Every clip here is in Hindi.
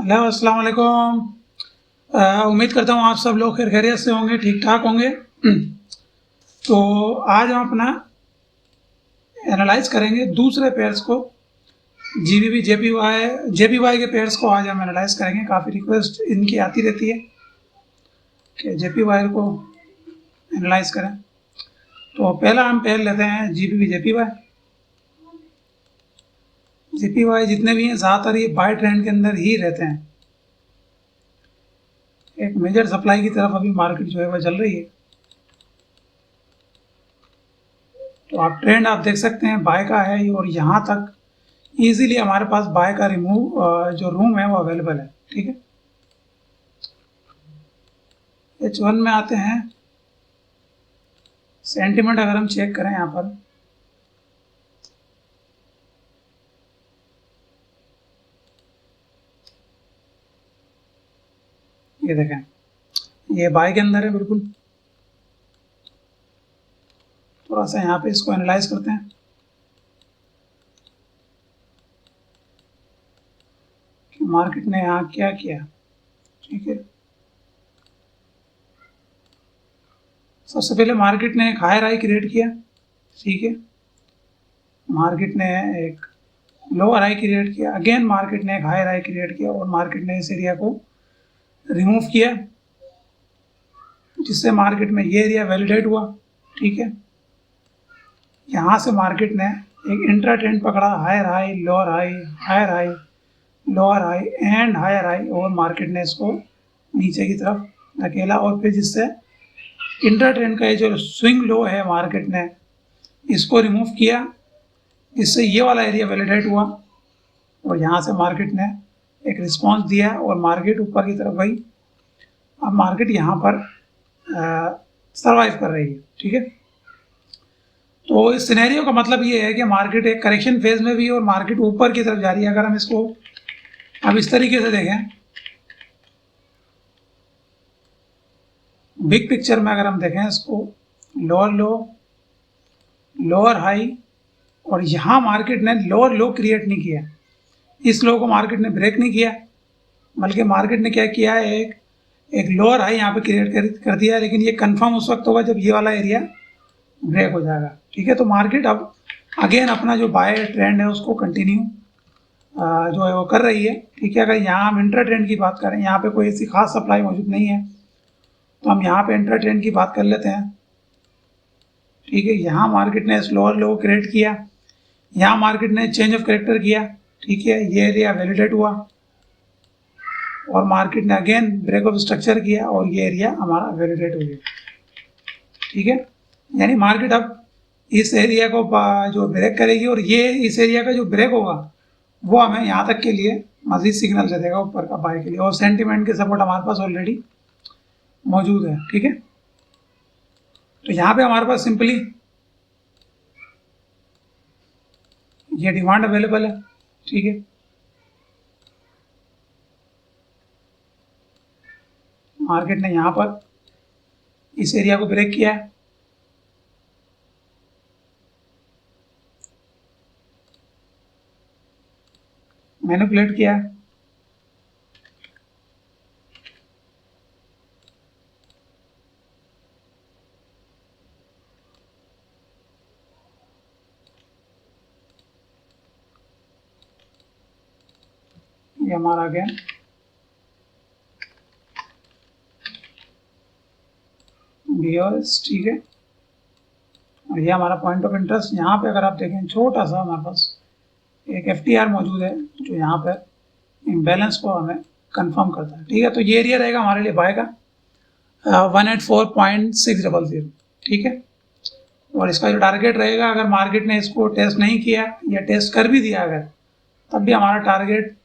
हेलो, अस्सलाम वालेकुम। उम्मीद करता हूँ आप सब लोग खैर खैरियत से होंगे, ठीक ठाक होंगे। तो आज हम अपना एनालाइज करेंगे दूसरे पेयर्स को, जीबीवी जेपीवाई के पेयर्स को आज हम एनालाइज करेंगे। काफ़ी रिक्वेस्ट इनकी आती रहती है कि जेपीवाई को एनालाइज करें। तो पहला हम पेयर लेते हैं जीबीवी जेपीवाई जितने भी हैं ज़्यादातर ये बाय ट्रेंड के अंदर ही रहते हैं। एक मेजर सप्लाई की तरफ अभी मार्केट जो है वह चल रही है। तो आप ट्रेंड आप देख सकते हैं बाय का है और यहाँ तक इजीली हमारे पास बाय का जो रूम है वो अवेलेबल है। ठीक है, H1 में आते हैं। सेंटिमेंट अगर हम चेक करें यहाँ पर, ये देखें, ये बाय के अंदर है बिल्कुल। थोड़ा सा यहाँ पे इसको एनालाइज करते हैं कि मार्केट ने यहाँ क्या किया। ठीक है, सबसे पहले मार्केट ने एक हायर हाई क्रिएट किया। ठीक है, मार्केट ने एक लोअर हाई क्रिएट किया। अगेन मार्केट ने एक हायर हाई क्रिएट किया और मार्केट ने इस एरिया को रिमूव किया, जिससे मार्केट में ये एरिया वैलिडेट हुआ। ठीक है, यहाँ से मार्केट ने एक इंट्रा ट्रेंड पकड़ा, higher high lower high, higher high lower high and higher high, और मार्केट ने इसको नीचे की तरफ धकेला और फिर जिससे इंट्रा ट्रेंड का ये जो स्विंग लो है मार्केट ने इसको रिमूव किया, जिससे ये वाला एरिया वैलिडेट हुआ और यहाँ से मार्केट ने एक रिस्पांस दिया और मार्केट ऊपर की तरफ गई। अब मार्केट यहाँ पर सरवाइव कर रही है। ठीक है, तो इस सिनेरियो का मतलब ये है कि मार्केट एक करेक्शन फेज में भी है और मार्केट ऊपर की तरफ जा रही है। अगर हम इसको अब इस तरीके से देखें, बिग पिक्चर में अगर हम देखें इसको, लोअर लो लोअर हाई, और यहाँ मार्केट ने लोअर लो क्रिएट नहीं किया, इस लो को मार्केट ने ब्रेक नहीं किया, बल्कि मार्केट ने क्या किया है, एक लोअर हाई यहाँ पे क्रिएट कर दिया। लेकिन ये कंफर्म उस वक्त होगा जब ये वाला एरिया ब्रेक हो जाएगा। ठीक है, तो मार्केट अब अगेन अपना जो बाय ट्रेंड है उसको कंटिन्यू जो है वो कर रही है। ठीक है, अगर यहाँ हम इंट्रा ट्रेंड की बात करें, यहाँ पे कोई ऐसी खास सप्लाई मौजूद नहीं है, तो हम यहाँ पे इंट्रा ट्रेंड की बात कर लेते हैं। ठीक है, यहाँ मार्केट ने लोअर लो क्रिएट किया, यहाँ मार्केट ने चेंज ऑफ करेक्टर किया। ठीक है, ये एरिया वैलिडेट हुआ और मार्केट ने अगेन ब्रेक ऑफ स्ट्रक्चर किया और ये एरिया हमारा वैलिडेट हो गया। ठीक है, यानी मार्केट अब इस एरिया को जो ब्रेक करेगी और ये इस एरिया का जो ब्रेक होगा वो हमें यहाँ तक के लिए मजीद सिग्नल दे देगा ऊपर का बाय के लिए, और सेंटीमेंट के सपोर्ट हमारे पास ऑलरेडी मौजूद है। ठीक है, तो यहाँ पे हमारे पास सिंपली ये डिमांड अवेलेबल है। ठीक है, मार्केट ने यहाँ पर इस एरिया को ब्रेक किया है, मैनिपुलेट किया है, ये हमारा गया बियर्स। ठीक है, और ये हमारा पॉइंट ऑफ इंटरेस्ट। यहाँ पे अगर आप देखें छोटा सा हमारे पास एक FTR मौजूद है जो यहाँ पर इम्बैलेंस को हमें कंफर्म करता है। ठीक है, तो ये एरिया रहेगा हमारे लिए बाय का 184.600। ठीक है, और इसका जो टारगेट रहेगा, अगर मार्केट ने इसको टेस्ट नहीं किया या टेस्ट कर भी दिया अगर, तब भी हमारा टारगेट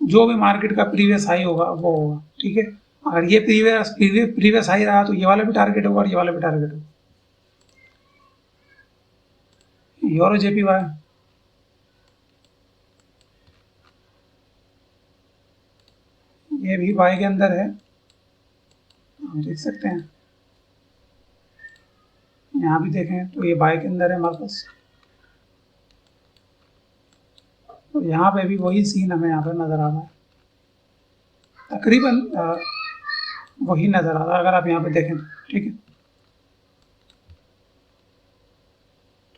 जो भी मार्केट का प्रीवियस हाई होगा वो होगा। ठीक है, अगर ये प्रीवियस हाई रहा तो ये वाला भी टारगेट होगा और ये वाला भी टारगेट होगा। यूरो JPY, ये भी बाय के अंदर है, हम देख सकते हैं। यहाँ भी देखें तो ये बाय के अंदर है हमारे पास, तो यहाँ पे भी वही सीन हमें यहाँ पर नज़र आ रहा है। तकरीबन वही नज़र आ रहा है अगर आप यहाँ पे देखें तो, ठीक है।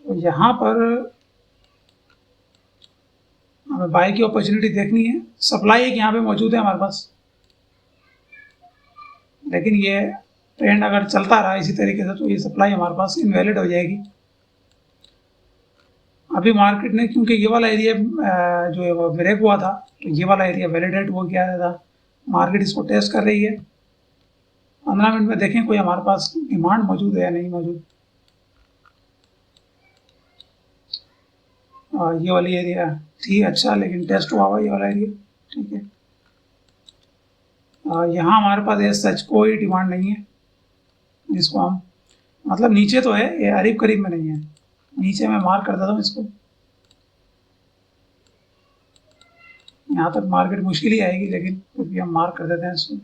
तो यहाँ पर हमें बाय की अपॉर्चुनिटी देखनी है। सप्लाई एक यहाँ पे मौजूद है हमारे पास, लेकिन ये ट्रेंड अगर चलता रहा इसी तरीके से तो ये सप्लाई हमारे पास इनवैलिड हो जाएगी। अभी मार्केट ने क्योंकि ये वाला एरिया जो है वो ब्रेक हुआ था, तो ये वाला एरिया वैलिडेट हो गया था, मार्केट इसको टेस्ट कर रही है। 15 मिनट में देखें कोई हमारे पास डिमांड मौजूद है या नहीं मौजूद। ये वाली एरिया थी अच्छा, लेकिन टेस्ट हुआ ये वाला एरिया, ठीक है। यहाँ हमारे पास एज सच कोई डिमांड नहीं है जिसको हम, मतलब नीचे तो है, ये करीब करीब में नहीं है। नीचे मैं मार्क कर देता हूँ इसको, यहाँ तक मार्केट मुश्किल ही आएगी, लेकिन फिर भी हम मार्क कर देते हैं इसको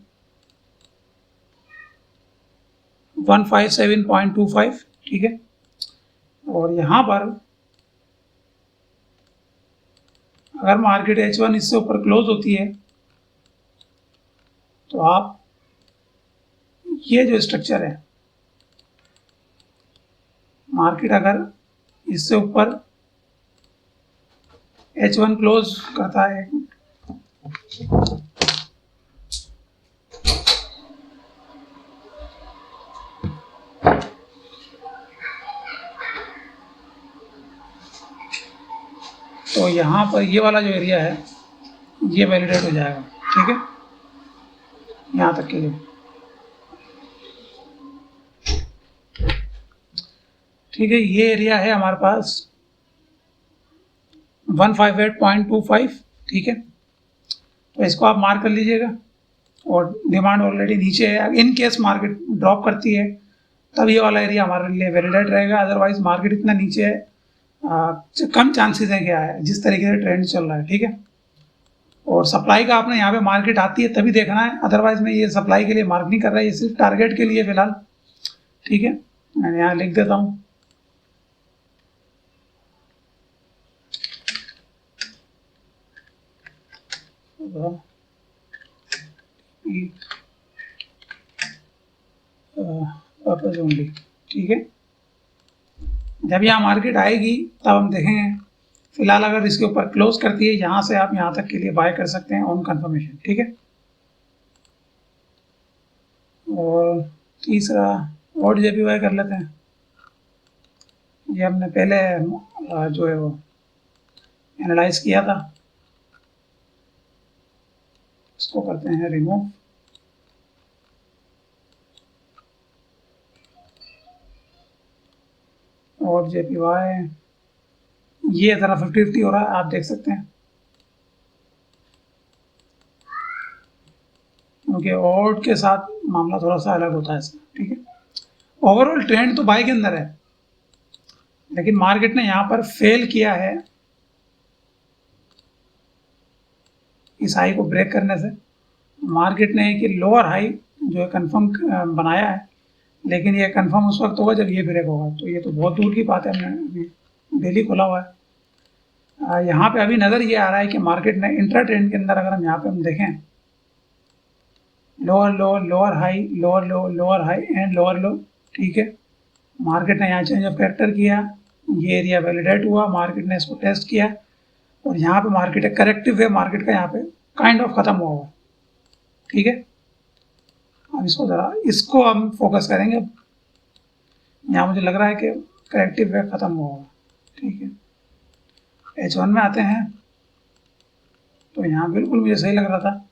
157.25, ठीक है। और यहाँ पर अगर मार्केट H1 इससे ऊपर क्लोज होती है तो आप ये जो स्ट्रक्चर है, मार्केट अगर इससे ऊपर H1 क्लोज करता है, तो यहाँ पर ये वाला जो एरिया है ये वैलिडेट हो जाएगा, ठीक है, यहाँ तक के लिए। ठीक है, ये एरिया है हमारे पास 158.25, ठीक है। तो इसको आप मार्क कर लीजिएगा। और डिमांड ऑलरेडी नीचे है, इन केस मार्केट ड्रॉप करती है तब ये वाला एरिया हमारे लिए वैलिडेट रहेगा। अदरवाइज मार्केट इतना नीचे है, कम चांसेस है क्या है जिस तरीके से ट्रेंड चल रहा है, ठीक है। और सप्लाई का आपने यहाँ पे मार्केट आती है तभी देखना है, अदरवाइज मैं ये सप्लाई के लिए मार्क नहीं कर रहा है, ये सिर्फ टारगेट के लिए फिलहाल, ठीक है। मैंने यहाँ लिख देता हूँ पर्पस ओनली, ठीक है। जब यहाँ मार्केट आएगी तब हम देखेंगे। फिलहाल अगर इसके ऊपर क्लोज करती है यहाँ से आप यहाँ तक के लिए बाय कर सकते हैं ऑन कंफर्मेशन, ठीक है। और तीसरा और JPY कर लेते हैं। ये हमने पहले जो है वो एनालाइज किया था, इसको करते हैं रिमूव। और JPY ये ज़रा 50-50 हो रहा है, आप देख सकते हैं, क्योंकि ओड के साथ मामला थोड़ा सा अलग होता है इसका, ठीक है। ओवरऑल ट्रेंड तो बाय के अंदर है, लेकिन मार्केट ने यहाँ पर फेल किया है इस हाई को ब्रेक करने से। मार्केट ने एक लोअर हाई जो है कंफर्म बनाया है, लेकिन ये कंफर्म उस वक्त होगा जब ये ब्रेक होगा, तो ये तो बहुत दूर की बात है। हमने अभी डेली खोला हुआ है। यहाँ पे अभी नज़र ये आ रहा है कि मार्केट ने इंट्रा ट्रेंड के अंदर अगर हम यहाँ पे हम देखें, lower low, lower high, lower low, lower high and lower लो, ठीक है। मार्केट ने यहाँ चेंज ऑफ कैरेक्टर किया, ये एरिया वैलिडेट हुआ, मार्केट ने इसको टेस्ट किया और यहाँ पे मार्केट एक करेक्टिव वे मार्केट का यहाँ पे काइंड ऑफ ख़त्म हुआ, ठीक है। अब इसको हम फोकस करेंगे। यहाँ मुझे लग रहा है कि करेक्टिव वे ख़त्म हुआ, ठीक है। H1 में आते हैं तो यहाँ बिल्कुल मुझे सही लग रहा था।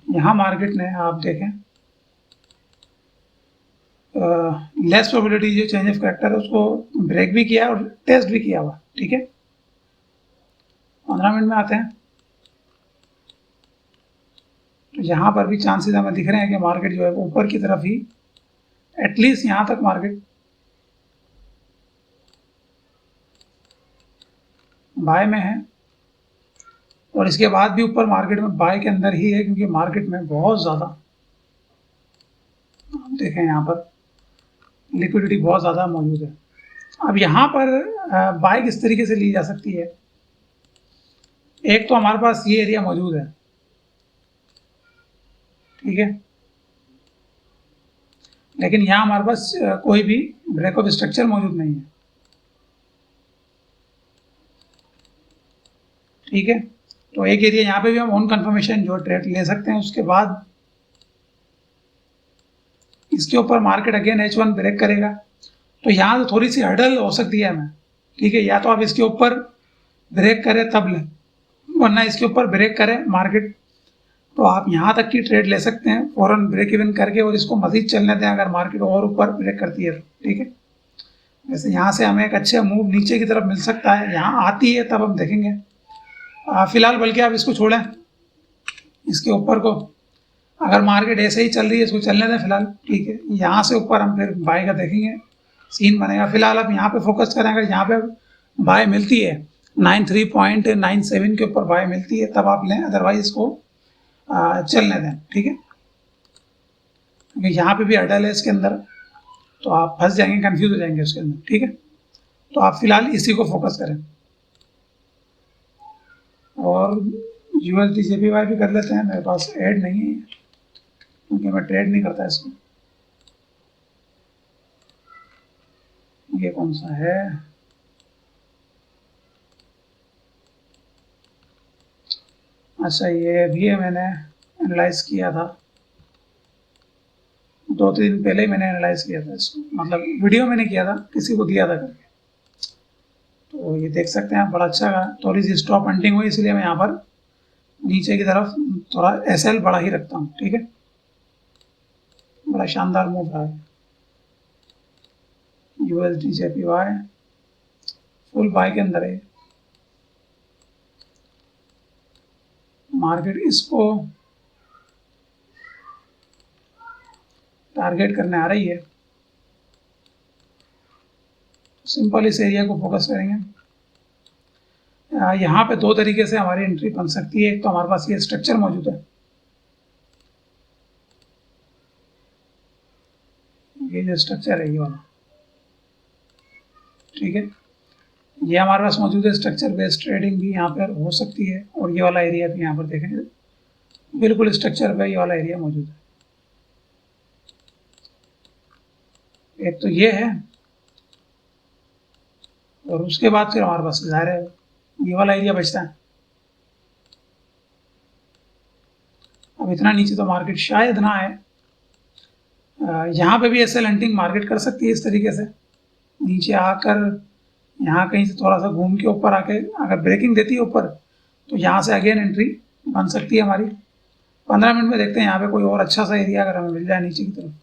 यहाँ मार्केट ने आप देखें लेस प्रोबेबिलिटी जो चेंज ऑफ कैरेक्टर है उसको ब्रेक भी किया और टेस्ट भी किया हुआ, ठीक है। 15 मिनट में आते हैं तो यहाँ पर भी चांसेस हमें दिख रहे हैं कि मार्केट जो है वो ऊपर की तरफ ही एटलीस्ट यहाँ तक मार्केट बाय में है और इसके बाद भी ऊपर मार्केट में बाय के अंदर ही है, क्योंकि मार्केट में बहुत ज़्यादा आप देखें यहाँ पर लिक्विडिटी बहुत ज़्यादा मौजूद है। अब यहाँ पर बाय किस तरीके से ली जा सकती है, एक तो हमारे पास ये एरिया मौजूद है, ठीक है, लेकिन यहाँ हमारे पास कोई भी ब्रेक ऑफ स्ट्रक्चर मौजूद नहीं है, ठीक है। तो एक एरिया यहाँ पे भी हम ऑन कंफर्मेशन जो ट्रेड ले सकते हैं। उसके बाद इसके ऊपर मार्केट अगेन H1 ब्रेक करेगा, तो यहाँ से थोड़ी सी हर्डल हो सकती है हमें, ठीक है। या तो आप इसके ऊपर ब्रेक करें तब ले, वरना इसके ऊपर ब्रेक करें मार्केट तो आप यहाँ तक की ट्रेड ले सकते हैं फौरन ब्रेक इवन करके, और इसको मजीद चलने दें अगर मार्केट और ऊपर ब्रेक करती है तो, ठीक है। वैसे यहाँ से हमें एक अच्छा मूव नीचे की तरफ मिल सकता है, यहाँ आती है तब हम देखेंगे। फिलहाल बल्कि आप इसको छोड़ें, इसके ऊपर को, अगर मार्केट ऐसे ही चल रही है इसको चलने दें फिलहाल, ठीक है। यहाँ से ऊपर हम फिर बाय का देखेंगे, सीन बनेगा। फिलहाल आप यहाँ पे फोकस करें, अगर यहाँ पे बाय मिलती है 93.97 के ऊपर बाय मिलती है तब आप लें, अदरवाइज इसको चलने दें, ठीक है। क्योंकि यहाँ पे भी हर्डल है इसके अंदर, तो आप फंस जाएंगे, कंफ्यूज हो जाएंगे उसके अंदर, ठीक है। तो आप फिलहाल इसी को फोकस करें, और USD JPY भी कर लेते हैं। मेरे पास ऐड नहीं है क्योंकि मैं ट्रेड नहीं करता इसको। ये कौन सा है, अच्छा ये भी है, मैंने एनालाइज किया था 2-3 दिन पहले ही मैंने एनालाइज किया था इसको, मतलब वीडियो मैंने किया था, किसी को दिया था करके। तो ये देख सकते हैं आप, बड़ा अच्छा थोड़ी सी स्टॉप हंटिंग हुई, इसलिए मैं यहाँ पर नीचे की तरफ थोड़ा SL बड़ा ही रखता हूँ, ठीक है। बड़ा शानदार मूव रहा है। USD JPY फुल बाय के अंदर है, मार्केट इसको टारगेट करने आ रही है। सिंपल इस एरिया को फोकस करेंगे। यहाँ पे दो तरीके से हमारी एंट्री बन सकती है। एक तो हमारे पास ये स्ट्रक्चर मौजूद है, ये जो स्ट्रक्चर है ये वाला, ठीक है, ये हमारे पास मौजूद है। स्ट्रक्चर बेस्ड ट्रेडिंग भी यहाँ पर हो सकती है, और ये वाला एरिया भी यहाँ पर देखेंगे, बिल्कुल स्ट्रक्चर पे ये वाला एरिया मौजूद है। एक तो ये है, और उसके बाद फिर हमारे पास ज़ाहिर है ये वाला एरिया बचता है। अब इतना नीचे तो मार्केट शायद ना आए, यहाँ पे भी SL हंटिंग मार्केट कर सकती है इस तरीके से, नीचे आकर यहाँ कहीं से थोड़ा सा घूम के ऊपर आके अगर ब्रेकिंग देती है ऊपर, तो यहाँ से अगेन एंट्री बन सकती है हमारी। 15 मिनट में देखते हैं यहाँ पे कोई और अच्छा सा एरिया अगर हमें मिल जाए नीचे की तरफ।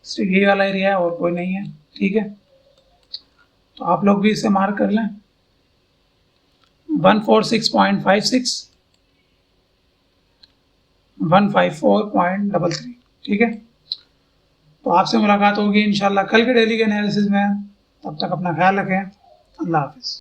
सिर्फ ये वाला एरिया है और कोई नहीं है, ठीक है। तो आप लोग भी इसे मार्क कर लें, 146.56, 154.33, ठीक है। तो आपसे मुलाकात होगी इंशाल्लाह कल के डेली के एनालिसिस में। तब तक अपना ख्याल रखें। अल्लाह हाफिज़।